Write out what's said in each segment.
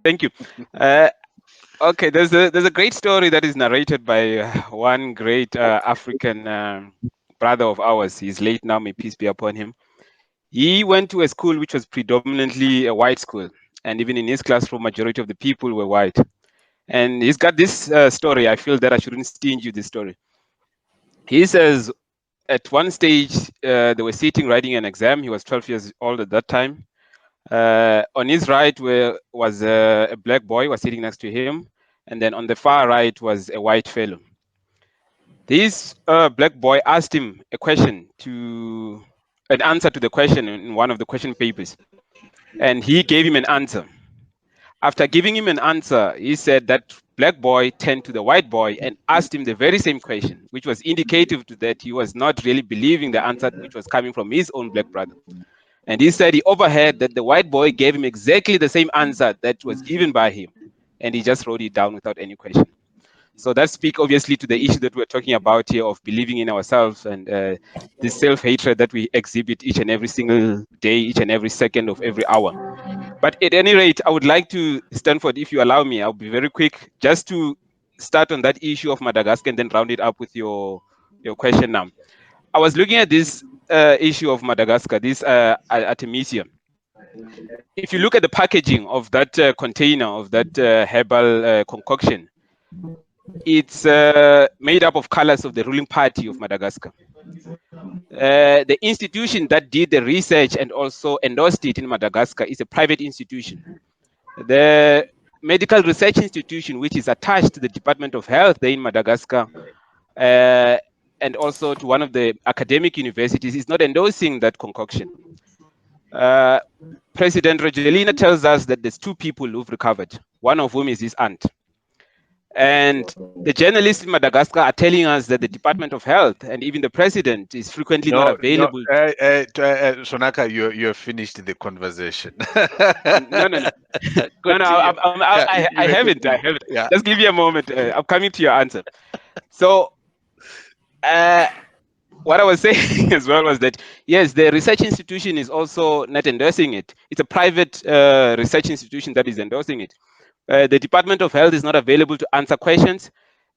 Thank you. Okay, there's a great story that is narrated by one great African brother of ours. He's late now, may peace be upon him. He went to a school which was predominantly a white school, and even in his classroom, majority of the people were white. And he's got this story. I feel that I shouldn't stinge you this story. He says at one stage they were sitting writing an exam. He was 12 years old at that time. On his right was a black boy was sitting next to him, and then on the far right was a white fellow. This black boy asked him a question to an answer to the question in one of the question papers, and he gave him an answer. After giving him an answer, he said that black boy turned to the white boy and asked him the very same question, which was indicative to that he was not really believing the answer which was coming from his own black brother. And he said he overheard that the white boy gave him exactly the same answer that was given by him. And he just wrote it down without any question. So that speaks obviously to the issue that we're talking about here of believing in ourselves and this self-hatred that we exhibit each and every single day, each and every second of every hour. But at any rate, I would like to, Stanford, if you allow me, I'll be very quick just to start on that issue of Madagascar and then round it up with your question now. I was looking at this issue of Madagascar, this Artemisia. If you look at the packaging of that container of that herbal concoction, it's made up of colors of the ruling party of Madagascar. The institution that did the research and also endorsed it in Madagascar is a private institution. The medical research institution, which is attached to the Department of Health there in Madagascar, and also to one of the academic universities, is not endorsing that concoction. President Rajoelina tells us that there's two people who've recovered, one of whom is his aunt. And the journalists in Madagascar are telling us that the Department of Health and even the president is frequently not No, no, available. Sonaka, you're finished the conversation. No, no, no, no, no. Continue. Yeah, I you may haven't. I continue. haven't. Yeah. Just give me a moment. I'm coming to your answer. So, uh, what I was saying as well was that yes, the research institution is also not endorsing it. It's a private research institution that is endorsing it. The Department of Health is not available to answer questions.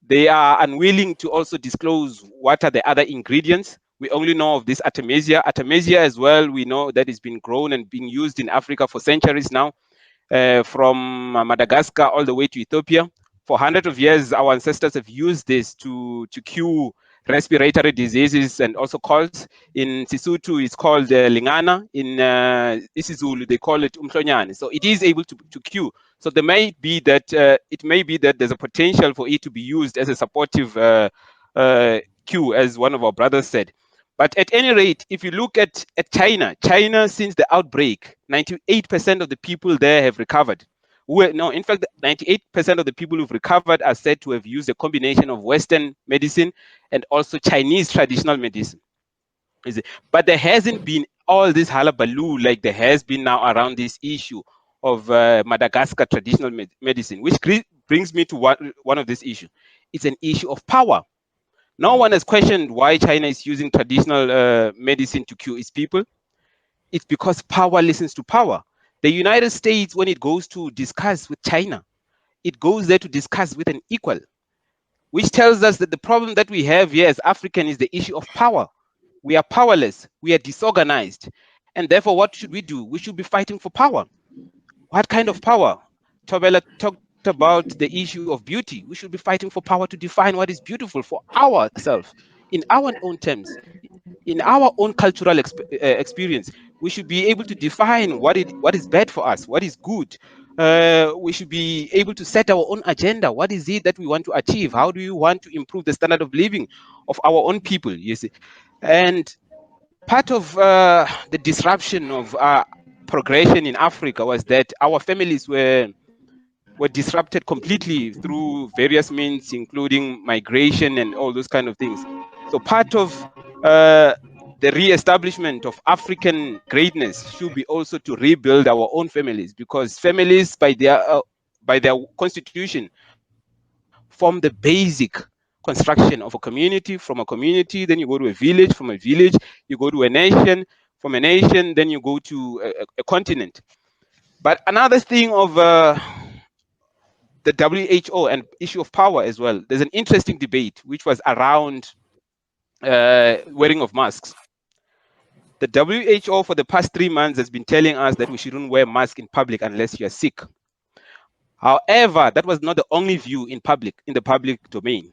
They are unwilling to also disclose what are the other ingredients. We only know of this artemisia. Artemisia as well, we know that it's been grown and being used in Africa for centuries now, from Madagascar all the way to Ethiopia. For hundreds of years, our ancestors have used this to cure respiratory diseases and also colds. In Sisutu, it's called lingana. In isiZulu, they call it umhlonyane. So it is able to cure. So there may be that it may be that there's a potential for it to be used as a supportive cure, as one of our brothers said. But at any rate, if you look at China, since the outbreak, 98% of the people there have recovered. No, in fact, 98% of the people who've recovered are said to have used a combination of Western medicine and also Chinese traditional medicine. But there hasn't been all this hullabaloo like there has been now around this issue of Madagascar traditional medicine, which brings me to one of this issue. It's an issue of power. No one has questioned why China is using traditional medicine to cure its people. It's because power listens to power. The United States, when it goes to discuss with China, it goes there to discuss with an equal, which tells us that the problem that we have here as African is the issue of power. We are powerless, we are disorganized, and therefore, what should we do? We should be fighting for power. What kind of power? Tobela talked about the issue of beauty. We should be fighting for power to define what is beautiful for ourselves in our own terms, in our own cultural experience. We should be able to define what is bad for us, what is good. We should be able to set our own agenda. What is it that we want to achieve? How do we want to improve the standard of living of our own people? You see, and part of the disruption of progression in Africa was that our families were disrupted completely through various means, including migration and all those kind of things. So part of the re-establishment of African greatness should be also to rebuild our own families, because families, by their constitution, form the basic construction of a community. From a community, then you go to a village. From a village, you go to a nation. From a nation, then you go to a continent. But another thing of the WHO and issue of power as well, there's an interesting debate which was around wearing of masks. The WHO for the past 3 months has been telling us that we shouldn't wear masks in public unless you are sick. However, that was not the only view in the public domain.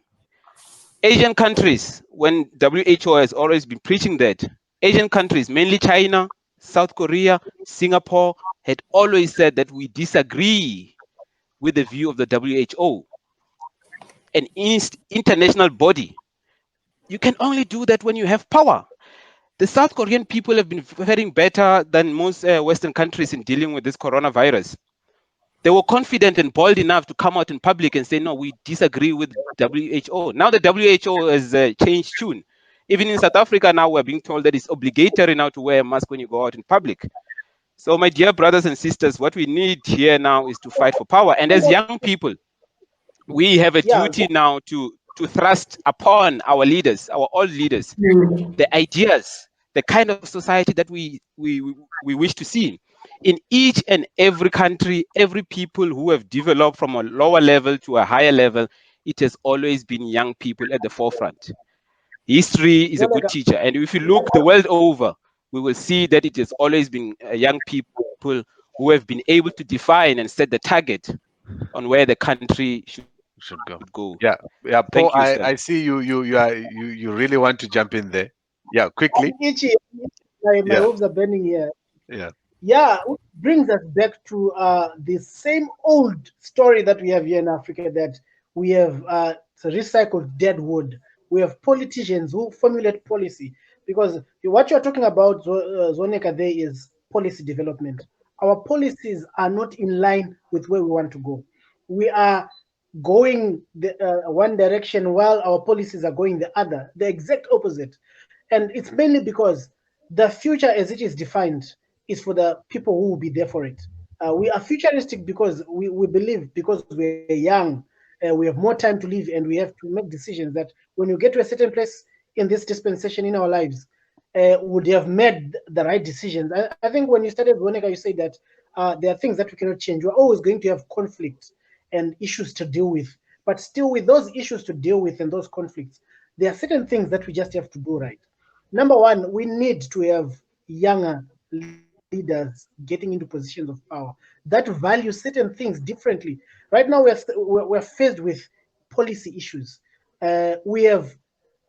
Asian countries, when WHO has always been preaching that, Asian countries, mainly China, South Korea, Singapore, had always said that we disagree with the view of the WHO, an international body. You can only do that when you have power. The South Korean people have been faring better than most Western countries in dealing with this coronavirus. They were confident and bold enough to come out in public and say, no, we disagree with WHO. Now the WHO has changed tune. Even in South Africa now, we're being told that it's obligatory now to wear a mask when you go out in public. So my dear brothers and sisters, what we need here now is to fight for power. And as young people, we have a Yeah. duty now to thrust upon our leaders, our old leaders, the ideas, the kind of society that we wish to see. In each and every country, every people who have developed from a lower level to a higher level, it has always been young people at the forefront. History is a good Zoneka, teacher. And if you look the world over, we will see that it has always been young people who have been able to define and set the target on where the country should Should go. go. Yeah, yeah. Thank you, Paul, Stella. I see you really want to jump in there. Yeah, quickly. I'm itchy. My Yeah, hopes are burning here. yeah, Yeah, which brings us back to the same old story that we have here in Africa, that we have recycled dead wood. We have politicians who formulate policy, because what you're talking about, Zoneka, there is policy development. Our policies are not in line with where we want to go. We are going the one direction while our policies are going the other, the exact opposite. And it's mainly because the future as it is defined is for the people who will be there for it. We are futuristic because we believe, because we're young, we have more time to live, and we have to make decisions that when you get to a certain place in this dispensation in our lives, would have made the right decisions. I think when you started, Veronica, you said that there are things that we cannot change. We're always going to have conflict and issues to deal with. But still, with those issues to deal with and those conflicts, there are certain things that we just have to do right. Number one, we need to have younger leaders getting into positions of power that value certain things differently. Right now, we're faced with policy issues. We have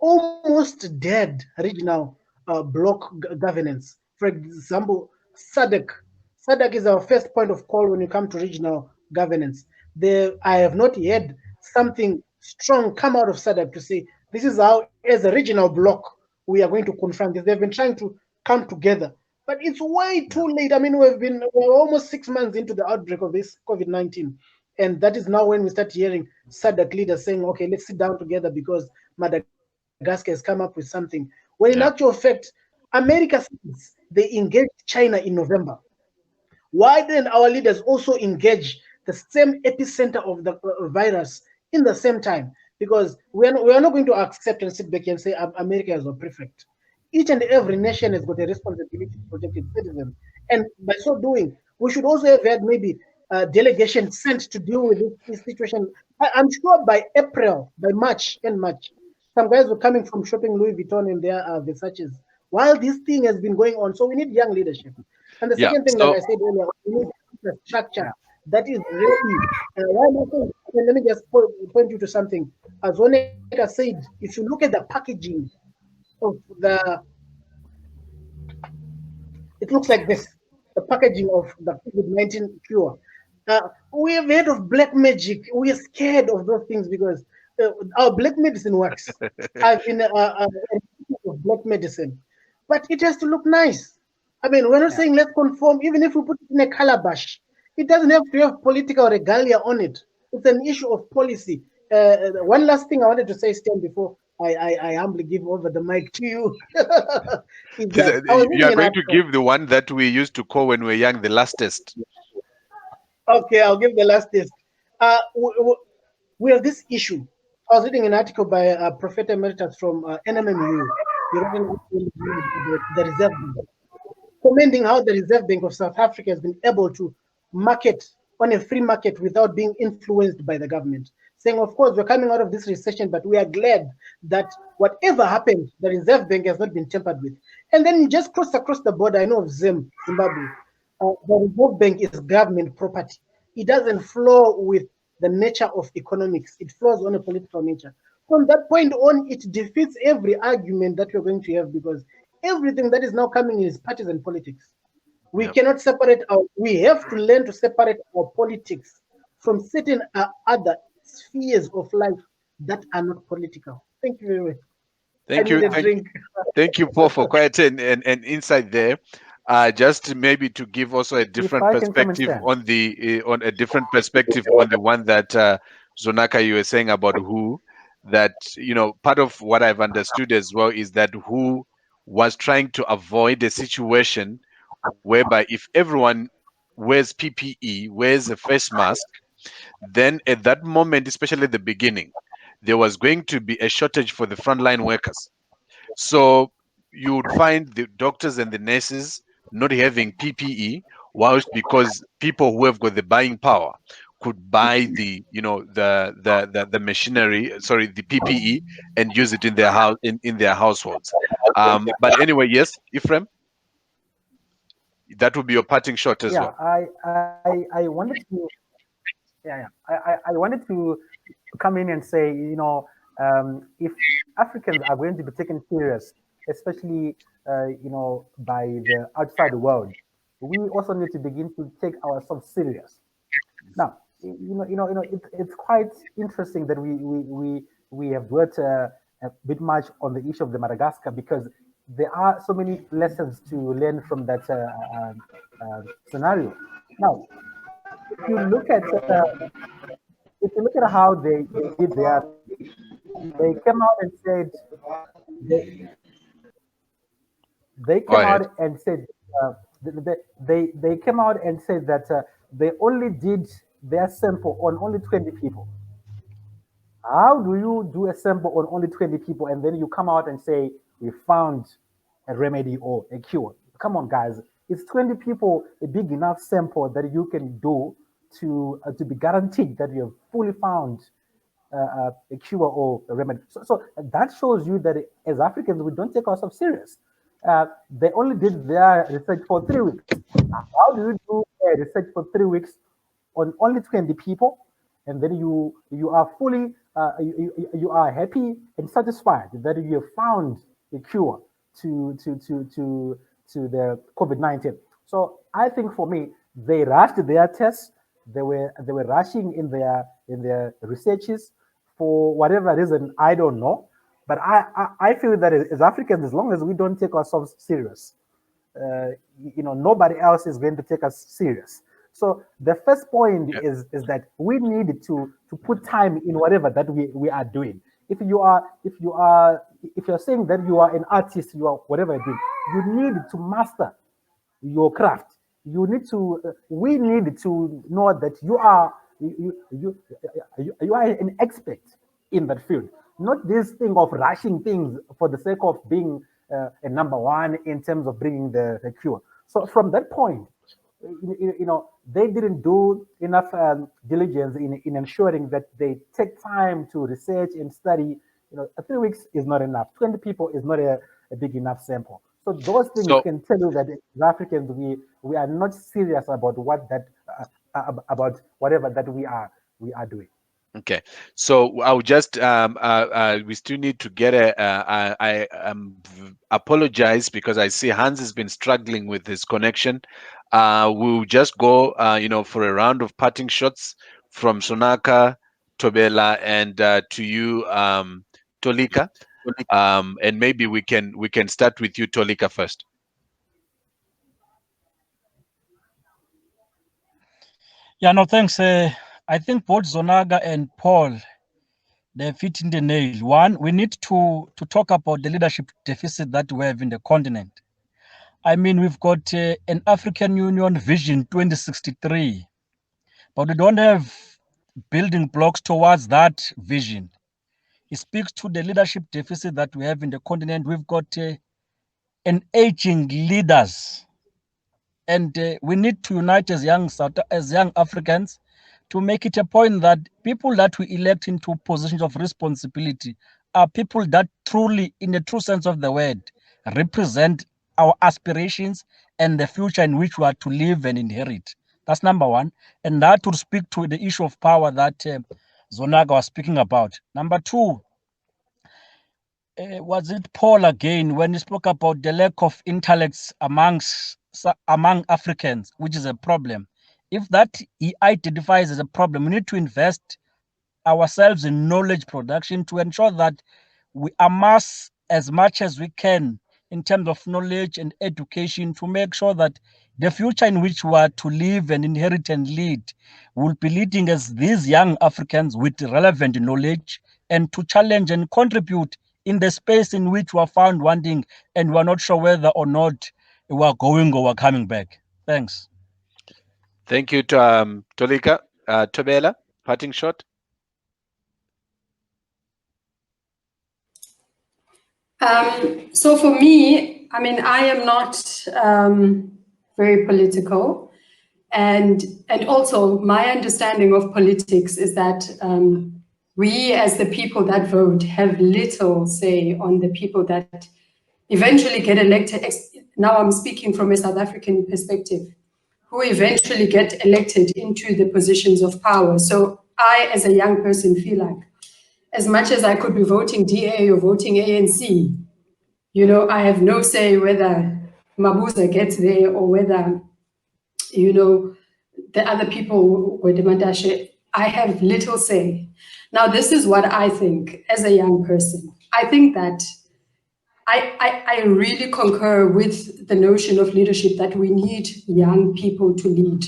almost dead regional block governance. For example, SADC. SADC is our first point of call when you come to regional governance. I have not heard something strong come out of SADC to say this is how, as a regional block, we are going to confront this. They've been trying to come together, but it's way yeah, too late. I mean, we're almost 6 months into the outbreak of this COVID-19, and that is now when we start hearing SADC leaders saying, "Okay, let's sit down together because Madagascar has come up with something." When in actual yeah, fact, America says they engaged China in November. Why didn't our leaders also engage the same epicenter of the virus in the same time? Because we are not going to accept and sit back and say America is our prefect. Each and every nation has got a responsibility to protect its citizens. And by so doing, we should also have had maybe a delegation sent to deal with this situation. I'm sure by April, by March, some guys were coming from shopping Louis Vuitton in their Versace's while this thing has been going on. So we need young leadership. And the yeah. second thing, like So I said earlier, we need infrastructure that is ready. Why am I saying? Let me just point you to something. As Oneka said, if you look at the packaging of it looks like this, the packaging of the COVID-19 cure. We have heard of black magic. We are scared of those things because our black medicine works. I've been of black medicine, but it has to look nice. I mean, we're not Yeah. saying let's conform, even if we put it in a calabash. It doesn't have to have political regalia on it. It's an issue of policy. One last thing I wanted to say, Stan, before I humbly give over the mic to you, is that I was you reading are an going to article. give the one that we used to call when we were young the last test. Okay, I'll give the last test. We have this issue. I was reading an article by Professor Emeritus from NMMU. He wrote an article about the Reserve Bank, commending how the Reserve Bank of South Africa has been able to market on a free market without being influenced by the government. Saying, of course, we're coming out of this recession, but we are glad that whatever happened, the Reserve Bank has not been tampered with. And then you just cross across the border. I know of Zimbabwe. The Reserve Bank is government property. It doesn't flow with the nature of economics. It flows on a political nature. From that point on, it defeats every argument that we're going to have because everything that is now coming is partisan politics. We Yep. cannot separate we have to learn to separate our politics from certain other spheres of life that are not political. Thank you very much. I Thank need you. a drink. Thank you, Paul, for quite an insight there. Just maybe to give also a If different I can come and perspective stand. on the on a different perspective on the one that Zonaka you were saying about who that part of what I've understood as well is that who was trying to avoid a situation whereby if everyone wears PPE, wears a face mask, then at that moment, especially at the beginning, there was going to be a shortage for the frontline workers. So you would find the doctors and the nurses not having PPE, whilst because people who have got the buying power could buy the machinery, sorry, the PPE, and use it in their house in their households. But anyway, yes, Ephraim, that would be your parting shot as Yeah, well. I wanted to I wanted to come in and say, if Africans are going to be taken serious, especially by the outside world, we also need to begin to take ourselves serious. Now, it's quite interesting that we have worked a bit much on the issue of the Madagascar because there are so many lessons to learn from that scenario. Now, if you look at how they did their thing, they came out and said they they Go came ahead. out and said they came out and said that they only did their sample on only 20 people. How do you do a sample on only 20 people and then you come out and say we found a remedy or a cure? Come on, guys. It's 20 people a big enough sample that you can do to be guaranteed that you have fully found a cure or a remedy. So that shows you that as Africans, we don't take ourselves serious. They only did their research for 3 weeks. How do you do research for 3 weeks on only 20 people, and then you are fully you are happy and satisfied that you have found a cure to to to to to the COVID-19? So I think for me, they rushed their tests. They were rushing in their researches for whatever reason I don't know. But I feel that as Africans, as long as we don't take ourselves serious, uh, nobody else is going to take us serious. So the first point Yeah. is that we need to put time in whatever that we are doing. If you're saying that you are an artist, you are whatever you're doing, you need to master your craft. We need to know that you are an expert in that field, not this thing of rushing things for the sake of being a number one in terms of bringing the cure. So from that point, they didn't do enough diligence in ensuring that they take time to research and study. 3 weeks is not enough. 20 people is not a big enough sample. So those things So can tell you that as Africans, we are not serious about about whatever that we are doing. okay, so I'll just we still need to get apologize because I see Hans has been struggling with his connection. We'll just go for a round of parting shots from Sonaka, Tobela, and to you, Tolika. And maybe we can start with you, Tolika, first. Yeah, no, thanks. I think both Zonaga and Paul, they fit in the nail. One, we need to talk about the leadership deficit that we have in the continent. I mean, we've got an African Union Vision 2063, but we don't have building blocks towards that vision. It speaks to the leadership deficit that we have in the continent. We've got an aging leaders And we need to unite as young Africans to make it a point that people that we elect into positions of responsibility are people that truly, in the true sense of the word, represent our aspirations and the future in which we are to live and inherit. That's number one. And that would speak to the issue of power that Zonaga was speaking about. Number two, was it Paul again when he spoke about the lack of intellects among Africans, which is a problem? If that he identifies as a problem, we need to invest ourselves in knowledge production to ensure that we amass as much as we can in terms of knowledge and education to make sure that the future in which we are to live and inherit and lead will be leading as these young Africans with relevant knowledge and to challenge and contribute in the space in which we are found wanting and we are not sure whether or not we are going or we're coming back. Thanks. Thank you to Tolika. Tobela, parting shot. So for me, I mean, I am not very political, and also my understanding of politics is that we, as the people that vote, have little say on the people that eventually get elected. Now I'm speaking from a South African perspective, who eventually get elected into the positions of power. So I, as a young person, feel like as much as I could be voting DA or voting ANC, you know, I have no say whether Mabuza gets there or whether, you know, the other people were Demandashe. I have little say. Now, this is what I think as a young person. I think that I really concur with the notion of leadership that we need young people to lead.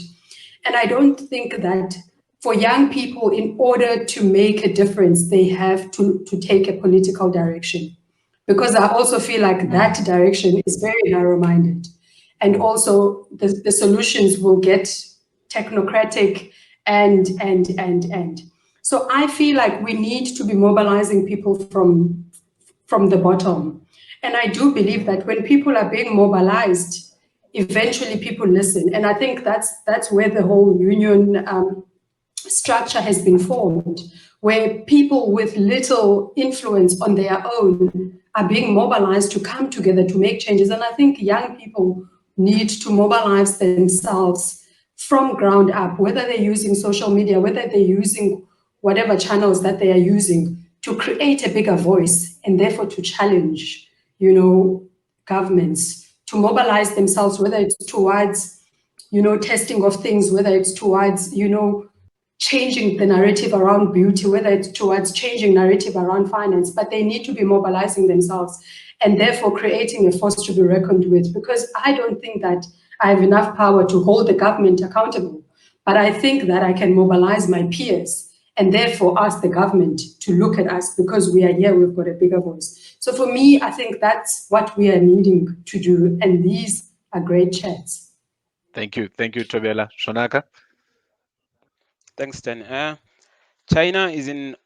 And I don't think that for young people, in order to make a difference, they have to take a political direction. Because I also feel like that direction is very narrow-minded. And also the solutions will get technocratic and. So I feel like we need to be mobilizing people from the bottom. And I do believe that when people are being mobilized, eventually people listen. And I think that's where the whole union structure has been formed, where people with little influence on their own are being mobilized to come together to make changes. And I think young people need to mobilize themselves from ground up, whether they're using social media, whether they're using whatever channels that they are using, to create a bigger voice and therefore to challenge, you know, governments, to mobilize themselves, whether it's towards, you know, testing of things, whether it's towards, you know, changing the narrative around beauty, whether it's towards changing narrative around finance, but they need to be mobilizing themselves and therefore creating a force to be reckoned with, because I don't think that I have enough power to hold the government accountable, but I think that I can mobilize my peers and therefore ask the government to look at us because we are here, we've got a bigger voice. So for me, I think that's what we are needing to do, and these are great chats. Thank you, Tobela. Shonaka. Thanks, Stan. China is in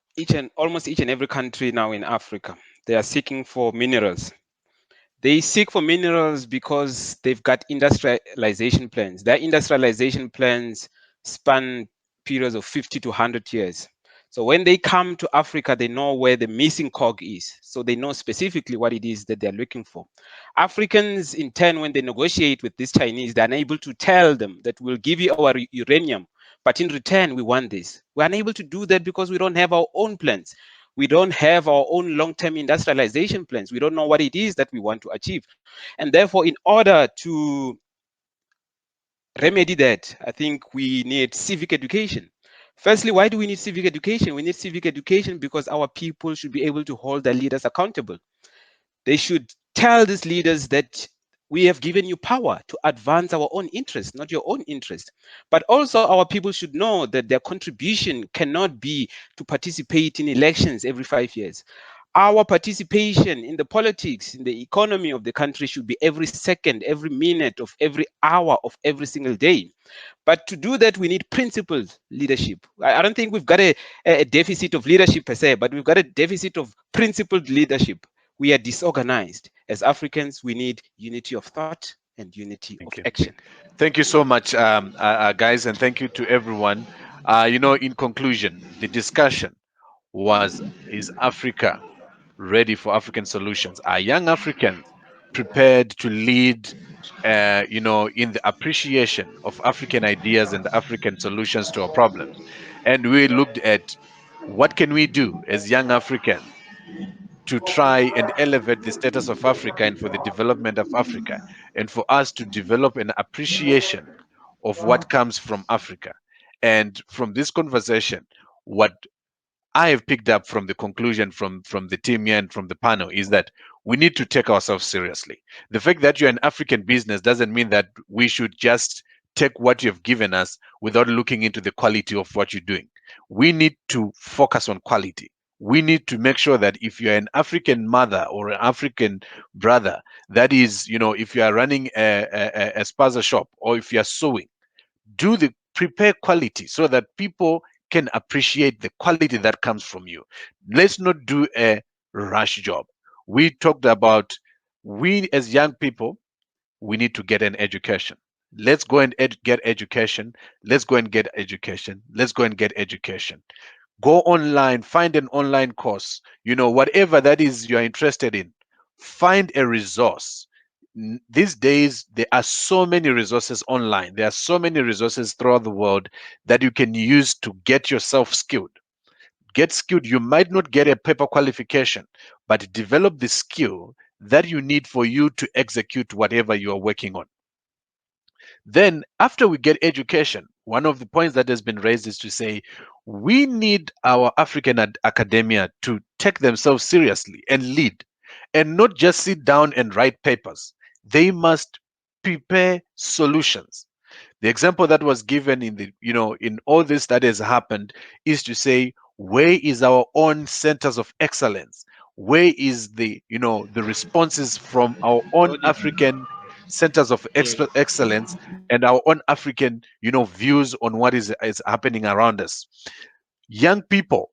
almost each and every country now in Africa. They are seeking for minerals. They seek for minerals because they've got industrialization plans. Their industrialization plans span periods of 50 to 100 years. So when they come to Africa, they know where the missing cog is. So they know specifically what it is that they're looking for. Africans, in turn, when they negotiate with these Chinese, they're unable to tell them that we'll give you our uranium, but in return, we want this. We're unable to do that because we don't have our own plans. We don't have our own long-term industrialization plans. We don't know what it is that we want to achieve. And therefore, in order to remedy that, I think we need civic education. Firstly, why do we need civic education? We need civic education because our people should be able to hold their leaders accountable. They should tell these leaders that we have given you power to advance our own interest, not your own interest. But also our people should know that their contribution cannot be to participate in elections every 5 years. Our participation in the politics, in the economy of the country should be every second, every minute of every hour of every single day. But to do that, we need principled leadership. I don't think we've got a deficit of leadership per se, but we've got a deficit of principled leadership. We are disorganized. As Africans, we need unity of thought and unity of Thank you. action. Thank you so much, guys, and thank you to everyone. In conclusion, the discussion was: is Africa ready for African solutions? Are young Africans prepared to lead, in the appreciation of African ideas and African solutions to our problems? And we looked at what can we do as young Africans to try and elevate the status of Africa and for the development of Africa, and for us to develop an appreciation of what comes from Africa. And from this conversation, what I have picked up from the conclusion from the team here and from the panel is that we need to take ourselves seriously. The fact that you're an African business doesn't mean that we should just take what you've given us without looking into the quality of what you're doing. We need to focus on quality. We need to make sure that if you're an African mother or an African brother, that is, if you are running a spaza shop, or if you're sewing, do the prepare quality so that people can appreciate the quality that comes from you. Let's not do a rush job. We talked about, we as young people, we need to get an education. Let's go and get education. Let's go and get education. Let's go and get education. Go online, find an online course, whatever that is you're interested in. Find a resource. These days there are so many resources online, there are so many resources throughout the world that you can use to get yourself skilled. Get skilled. You might not get a paper qualification, but develop the skill that you need for you to execute whatever you are working on. Then, after we get education, one of the points that has been raised is to say we need our African academia to take themselves seriously and lead, and not just sit down and write papers. They must prepare solutions. The example that was given in in all this that has happened is to say, where is our own centers of excellence? Where is the responses from our own African centers of excellence, and our own African views on what is happening around us? Young people,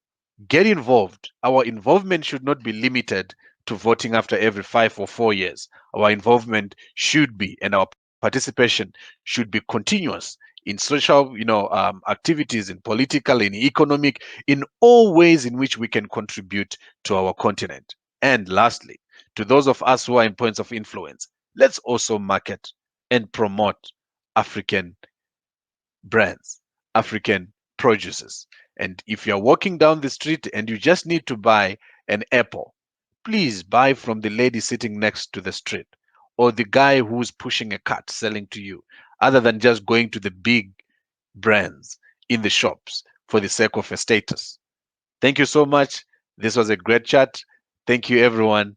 get involved. Our involvement should not be limited to voting after every 5 or 4 years. Our involvement should be, and our participation should be continuous in social, activities, in political, in economic, in all ways in which we can contribute to our continent. And lastly, to those of us who are in points of influence, let's also market and promote African brands, African produces. And if you're walking down the street and you just need to buy an apple, please buy from the lady sitting next to the street, or the guy who's pushing a cart selling to you, other than just going to the big brands in the shops for the sake of a status. Thank you so much. This was a great chat. Thank you, everyone.